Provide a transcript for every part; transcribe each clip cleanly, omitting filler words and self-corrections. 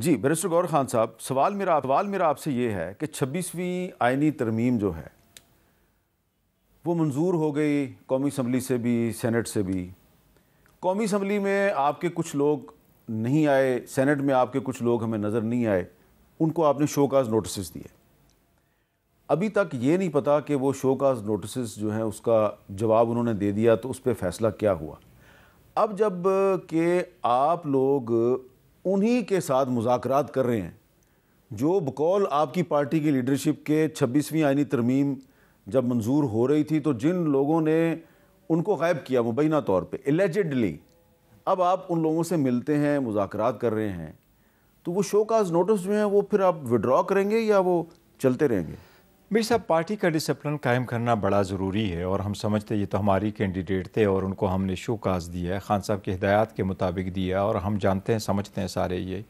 جی barrister گور خان صاحب، سوال میرا آپ سے یہ ہے کہ 26ویں آئینی ترمیم جو ہے وہ منظور ہو گئی قومی اسمبلی سے بھی، سینٹ سے بھی۔ قومی اسمبلی میں آپ کے کچھ لوگ نہیں آئے، سینٹ میں آپ کے کچھ لوگ ہمیں نظر نہیں آئے، ان کو آپ نے شو کاز نوٹسز دیے۔ ابھی تک یہ نہیں پتا کہ وہ شو کاز نوٹسز جو ہیں اس کا جواب انہوں نے دے دیا تو اس پہ فیصلہ کیا ہوا۔ اب جب کہ آپ لوگ انہی کے ساتھ مذاکرات کر رہے ہیں جو بقول آپ کی پارٹی کی لیڈرشپ کے 26ویں آئینی ترمیم جب منظور ہو رہی تھی تو جن لوگوں نے ان کو غائب کیا مبینہ طور پہ ایلیجڈلی، اب آپ ان لوگوں سے ملتے ہیں، مذاکرات کر رہے ہیں، تو وہ شو کاز نوٹس جو ہیں وہ پھر آپ وڈرا کریں گے یا وہ چلتے رہیں گے؟ میری صاحب، پارٹی کا ڈسپلن قائم کرنا بڑا ضروری ہے، اور ہم سمجھتے یہ تو ہماری کینڈیڈیٹ تھے اور ان کو ہم نے شو کاز دیا ہے، خان صاحب کی ہدایات کے مطابق دیا، اور ہم جانتے ہیں سمجھتے ہیں سارے یہ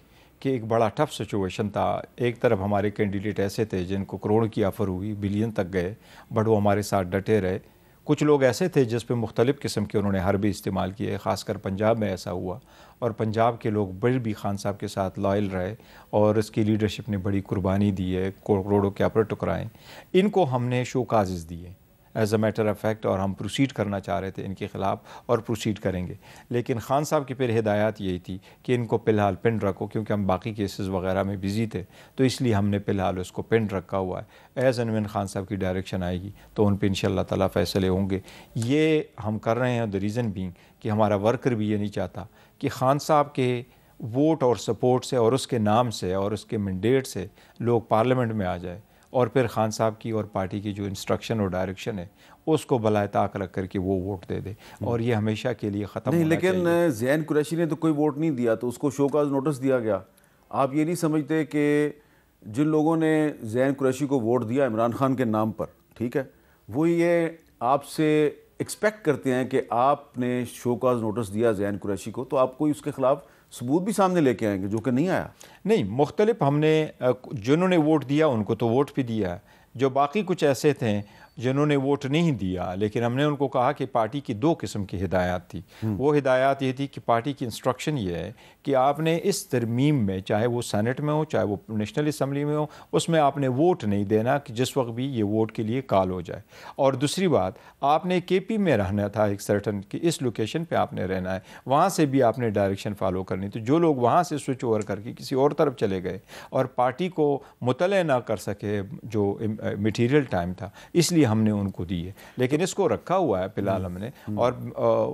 کہ ایک بڑا ٹف سچویشن تھا۔ ایک طرف ہمارے کینڈیڈیٹ ایسے تھے جن کو کروڑ کی آفر ہوئی، بلین تک گئے، بٹ وہ ہمارے ساتھ ڈٹے رہے۔ کچھ لوگ ایسے تھے جس پہ مختلف قسم کے انہوں نے حربے استعمال کیے، خاص کر پنجاب میں ایسا ہوا، اور پنجاب کے لوگ بڑے بھی خان صاحب کے ساتھ لائل رہے، اور اس کی لیڈرشپ نے بڑی قربانی دی ہے، کروڑوں کے آفر ٹکرائیں۔ ان کو ہم نے شو کازز دیے as a matter of fact, اور ہم پروسیڈ کرنا چاہ رہے تھے ان کے خلاف، اور پروسیڈ کریں گے۔ لیکن خان صاحب کی پھر ہدایات یہی تھی کہ ان کو فی الحال پن رکھو، کیونکہ ہم باقی کیسز وغیرہ میں بزی تھے، تو اس لیے ہم نے فی الحال اس کو پن رکھا ہوا ہے۔ ایز اینڈ وین خان صاحب کی ڈائریکشن آئے گی تو ان پہ انشاءاللہ تعالیٰ فیصلے ہوں گے۔ یہ ہم کر رہے ہیں، دی ریزن بینگ کہ ہمارا ورکر بھی یہ نہیں چاہتا کہ خان صاحب کے ووٹ اور سپورٹ سے اور اس کے نام سے اور اس کے مینڈیٹ سے لوگ پارلیمنٹ میں آ جائے اور پھر خان صاحب کی اور پارٹی کی جو انسٹرکشن اور ڈائریکشن ہے اس کو بالائے طاق رکھ کر کے وہ ووٹ دے دے، اور یہ ہمیشہ کے لیے ختم نہیں، ہونا لیکن چاہیے۔ زین قریشی نے تو کوئی ووٹ نہیں دیا تو اس کو شو کاز نوٹس دیا گیا۔ آپ یہ نہیں سمجھتے کہ جن لوگوں نے زین قریشی کو ووٹ دیا عمران خان کے نام پر، ٹھیک ہے، وہ یہ آپ سے ایکسپیکٹ کرتے ہیں کہ آپ نے شو کاز نوٹس دیا زین قریشی کو تو آپ کوئی اس کے خلاف ثبوت بھی سامنے لے کے آئیں گے، جو کہ نہیں آیا؟ نہیں، مختلف ہم نے جنہوں نے ووٹ دیا ان کو تو ووٹ بھی دیا ہے، جو باقی کچھ ایسے تھے جنہوں نے ووٹ نہیں دیا، لیکن ہم نے ان کو کہا کہ پارٹی کی دو قسم کی ہدایات تھی۔ وہ ہدایات یہ تھی کہ پارٹی کی انسٹرکشن یہ ہے کہ آپ نے اس ترمیم میں، چاہے وہ سینٹ میں ہو چاہے وہ نیشنل اسمبلی میں ہو، اس میں آپ نے ووٹ نہیں دینا کہ جس وقت بھی یہ ووٹ کے لیے کال ہو جائے، اور دوسری بات آپ نے کے پی میں رہنا تھا ایک سرٹن کہ اس لوکیشن پہ آپ نے رہنا ہے، وہاں سے بھی آپ نے ڈائریکشن فالو کرنی۔ تو جو لوگ وہاں سے سوئچ اوور کر کے کسی اور طرف چلے گئے اور پارٹی کو مطلع نہ کر سکے جو میٹیریل ٹائم تھا، اس لیے ہم نے ان کو دی ہے، لیکن اس کو رکھا ہوا ہے فی الحال ہم نے، اور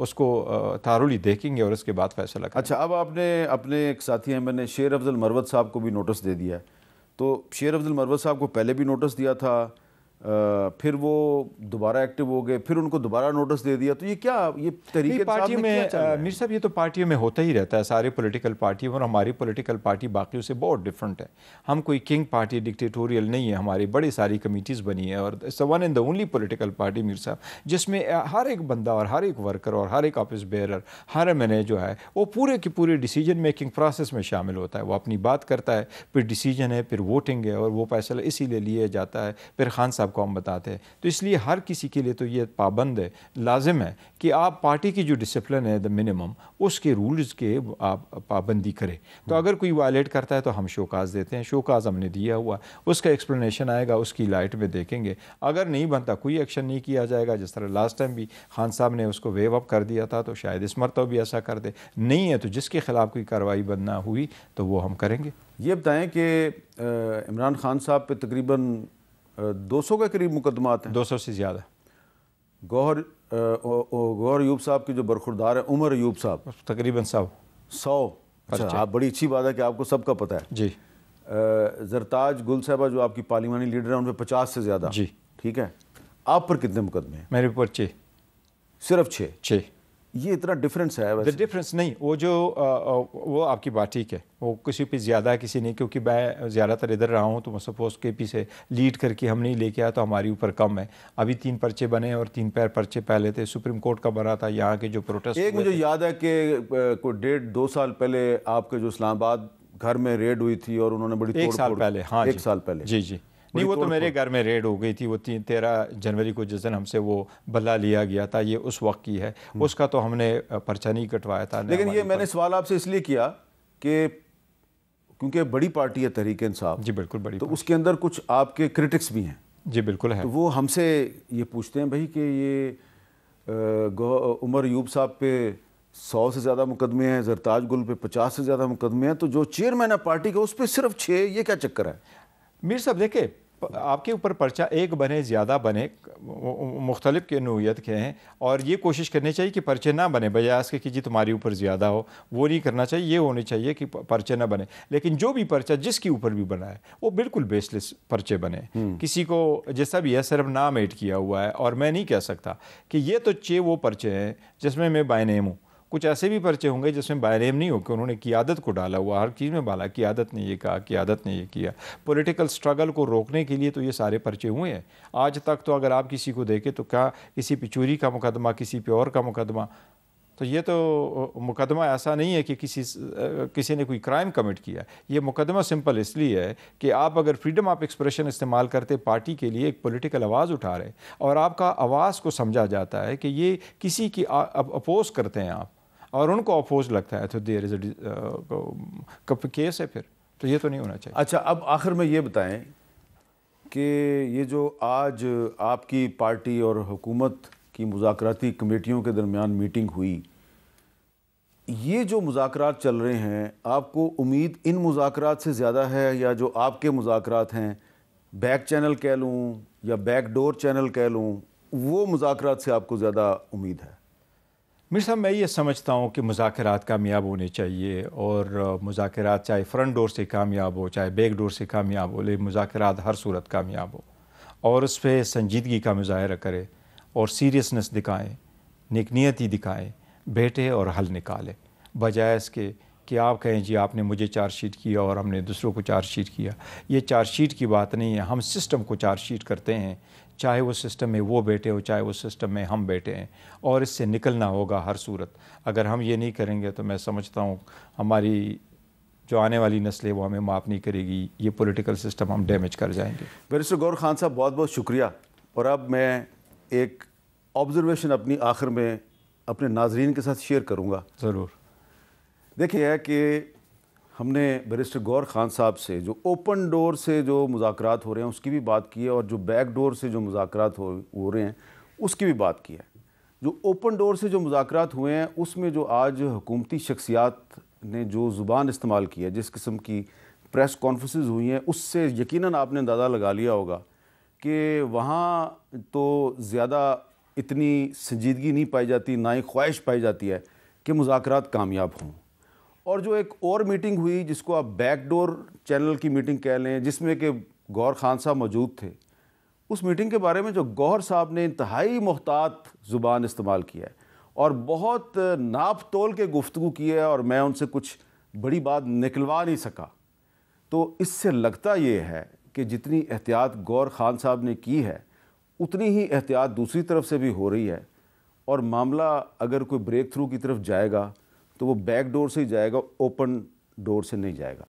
اس کو تھارولی دیکھیں گے اور اس کے بعد فیصلہ کریں گے۔ اچھا، اب آپ نے اپنے ایک ساتھی ہیں، میں نے شیر افضل مروت صاحب کو بھی نوٹس دے دیا ہے، تو شیر افضل مروت صاحب کو پہلے بھی نوٹس دیا تھا، پھر وہ دوبارہ ایکٹیو ہو گئے، پھر ان کو دوبارہ نوٹس دے دیا، تو یہ کیا، یہ تحریک انصاف پارٹیوں میں میں کیا چل رہا ہے؟ میر صاحب یہ تو پارٹیوں میں ہوتا ہی رہتا ہے، سارے پولیٹیکل پارٹیوں، اور ہماری پولیٹیکل پارٹی باقیوں سے بہت ڈفرینٹ ہے۔ ہم کوئی کنگ پارٹی ڈکٹیٹوریل نہیں ہے، ہماری بڑی ساری کمیٹیز بنی ہیں، اور it's one and the only political party Mir صاحب جس میں ہر ایک بندہ اور ہر ایک ورکر اور ہر ایک آفس بیئرر، ہر میں جو ہے وہ پورے کی پورے ڈیسیجن میکنگ پروسیس میں شامل ہوتا ہے۔ وہ اپنی بات کرتا ہے، پھر ڈیسیجن ہے، پھر ووٹنگ ہے، اور وہ فیصلہ اسی لیے لیا جاتا ہے، پھر خان صاحب کو ہم بتاتے ہیں۔ تو اس لیے ہر کسی کے لیے تو یہ پابند ہے، لازم ہے کہ آپ پارٹی کی جو ڈسپلن ہے دا منیمم، اس کے رولز کے آپ پابندی کریں۔ تو اگر کوئی وائلیٹ کرتا ہے تو ہم شو کاز دیتے ہیں، شو کاز ہم نے دیا ہوا، اس کا ایکسپلینیشن آئے گا، اس کی لائٹ میں دیکھیں گے۔ اگر نہیں بنتا کوئی ایکشن نہیں کیا جائے گا، جس طرح لاسٹ ٹائم بھی خان صاحب نے اس کو ویو اپ کر دیا تھا، تو شاید اس مرتبہ بھی ایسا کر دے۔ نہیں ہے تو جس کے خلاف کوئی کارروائی بننا ہوئی تو وہ ہم کریں گے۔ یہ بتائیں کہ عمران خان صاحب پہ تقریباً 200 کے قریب مقدمات ہیں، 200 سے زیادہ۔ گوہر ایوب صاحب کے جو برخوردار ہیں عمر ایوب صاحب، تقریباً 100۔ اچھا، آپ بڑی اچھی بات ہے کہ آپ کو سب کا پتہ ہے۔ جی۔ زرتاج گل صاحبہ جو آپ کی پارلیمانی لیڈر ہیں، ان پہ 50 سے زیادہ۔ جی۔ ٹھیک ہے، آپ پر کتنے مقدمے ہیں؟ میرے اوپر 6۔ صرف 6؟ 6۔ یہ اتنا ڈفرینس ہے ویسے؟ ڈفرینس نہیں، وہ آپ کی بات ٹھیک ہے، وہ کسی پہ زیادہ ہے کسی نہیں، کیونکہ میں زیادہ تر ادھر رہا ہوں تو میں سپوز کے پی سے لیڈ کر کے ہم نہیں لے کے آیا تو ہماری اوپر کم ہے۔ ابھی 3 پرچے بنے اور 3 پرچے پہلے تھے، سپریم کورٹ کا بنا تھا، یہاں کے جو پروٹیسٹ ایک مجھے یاد ہے کہ کوئی 1.5-2 سال پہلے آپ کے جو اسلام آباد گھر میں ریڈ ہوئی تھی اور انہوں نے بڑی 1 سال پہلے، ہاں 1 سال پہلے، جی جی، نہیں وہ تو میرے گھر میں ریڈ ہو گئی تھی، وہ 13 جنوری کو جس دن ہم سے وہ بلا لیا گیا تھا، یہ اس وقت کی ہے، اس کا تو ہم نے پرچہ نہیں کٹوایا تھا۔ لیکن یہ میں نے سوال آپ سے اس لیے کیا کہ کیونکہ بڑی پارٹی ہے تحریک انصاف. جی بالکل بڑی تو اس کے اندر کچھ آپ کے کرٹکس بھی ہیں. جی بالکل ہے. تو وہ ہم سے یہ پوچھتے ہیں بھائی کہ یہ عمر ایوب صاحب پہ 100 سے زیادہ مقدمے ہیں, زرتاج گل پہ 50 سے زیادہ مقدمے ہیں, تو جو چیئرمین ہے پارٹی کا اس پہ صرف 6, یہ کیا چکر ہے؟ میر صاحب دیکھیں, آپ کے اوپر پرچہ ایک بنے زیادہ بنے, مختلف کے نوعیت کے ہیں, اور یہ کوشش کرنی چاہیے کہ پرچے نہ بنے, بجائے اس کے کہ جی تمہاری اوپر زیادہ ہو, وہ نہیں کرنا چاہیے. یہ ہونی چاہیے کہ پرچے نہ بنے, لیکن جو بھی پرچہ جس کے اوپر بھی بنا ہے وہ بالکل بیس لیس پرچے بنے. کسی کو جیسا بھی ہے صرف نام ایڈ کیا ہوا ہے, اور میں نہیں کہہ سکتا کہ یہ تو وہ پرچے ہیں جس میں بائی نیم ہوں. کچھ ایسے بھی پرچے ہوں گے جس میں بائی نیم نہیں ہو کہ انہوں نے قیادت کو ڈالا ہوا, ہر چیز میں بالا قیادت نے یہ کہا, قیادت نے یہ کیا. پولیٹیکل سٹرگل کو روکنے کے لیے تو یہ سارے پرچے ہوئے ہیں. آج تک تو اگر آپ کسی کو دیکھیں تو کیا کسی پہ چوری کا مقدمہ, کسی پہ اور کا مقدمہ, تو یہ تو مقدمہ ایسا نہیں ہے کہ کسی نے کوئی کرائم کمٹ کیا. یہ مقدمہ سمپل اس لیے ہے کہ آپ اگر فریڈم آف ایکسپریشن استعمال کرتے پارٹی کے لیے, ایک پولیٹیکل آواز اٹھا رہے, اور آپ کا آواز کو سمجھا جاتا ہے کہ یہ کسی کی اپوز کرتے ہیں آپ, اور ان کو اپوز لگتا ہے, تو دیر از اے کیس ہے پھر, تو یہ تو نہیں ہونا چاہیے. اچھا, اب آخر میں یہ بتائیں کہ یہ جو آج آپ کی پارٹی اور حکومت کی مذاکراتی کمیٹیوں کے درمیان میٹنگ ہوئی, یہ جو مذاکرات چل رہے ہیں, آپ کو امید ان مذاکرات سے زیادہ ہے, یا جو آپ کے مذاکرات ہیں بیک چینل کہہ لوں یا بیک ڈور چینل کہہ لوں, وہ مذاکرات سے آپ کو زیادہ امید ہے؟ میر صاحب, میں یہ سمجھتا ہوں کہ مذاکرات کامیاب ہونے چاہیے, اور مذاکرات چاہے فرنٹ ڈور سے کامیاب ہو چاہے بیک ڈور سے کامیاب ہو, لیکن مذاکرات ہر صورت کامیاب ہو, اور اس پہ سنجیدگی کا مظاہرہ کرے, اور سیریسنس دکھائیں, نیکنیتی دکھائیں, بیٹھے اور حل نکالے, بجائے اس کے کہ آپ کہیں جی آپ نے مجھے چارج شیٹ کیا اور ہم نے دوسروں کو چارج شیٹ کیا. یہ چارج شیٹ کی بات نہیں ہے, ہم سسٹم کو چارج شیٹ کرتے ہیں, چاہے وہ سسٹم میں وہ بیٹھے ہو چاہے وہ سسٹم میں ہم بیٹھے ہیں, اور اس سے نکلنا ہوگا ہر صورت. اگر ہم یہ نہیں کریں گے تو میں سمجھتا ہوں ہماری جو آنے والی نسل ہے وہ ہمیں معاف نہیں کرے گی, یہ پولیٹیکل سسٹم ہم ڈیمیج کر جائیں گے. بیرسٹر گور خان صاحب, بہت بہت شکریہ. اور اب میں ایک آبزرویشن اپنی آخر میں اپنے ناظرین کے ساتھ شیئر کروں گا. ضرور. دیکھیں ہے کہ ہم نے بیرسٹر گور خان صاحب سے جو اوپن ڈور سے جو مذاکرات ہو رہے ہیں اس کی بھی بات کی ہے, اور جو بیک ڈور سے جو مذاکرات ہو رہے ہیں اس کی بھی بات کی ہے. جو اوپن ڈور سے جو مذاکرات ہوئے ہیں اس میں جو آج حکومتی شخصیات نے جو زبان استعمال کی ہے, جس قسم کی پریس کانفرنسز ہوئی ہیں, اس سے یقیناً آپ نے اندازہ لگا لیا ہوگا کہ وہاں تو زیادہ اتنی سنجیدگی نہیں پائی جاتی, نہ ہی خواہش پائی جاتی ہے کہ مذاکرات کامیاب ہوں. اور جو ایک اور میٹنگ ہوئی جس کو آپ بیک ڈور چینل کی میٹنگ کہہ لیں, جس میں کہ گوہر خان صاحب موجود تھے, اس میٹنگ کے بارے میں جو گوہر صاحب نے انتہائی محتاط زبان استعمال کی ہے اور بہت ناپ تول کے گفتگو کی ہے, اور میں ان سے کچھ بڑی بات نکلوا نہیں سکا. تو اس سے لگتا یہ ہے کہ جتنی احتیاط گوہر خان صاحب نے کی ہے اتنی ہی احتیاط دوسری طرف سے بھی ہو رہی ہے, اور معاملہ اگر کوئی بریک تھرو کی طرف جائے گا تو وہ بیک ڈور سے ہی جائے گا, اوپن ڈور سے نہیں جائے گا.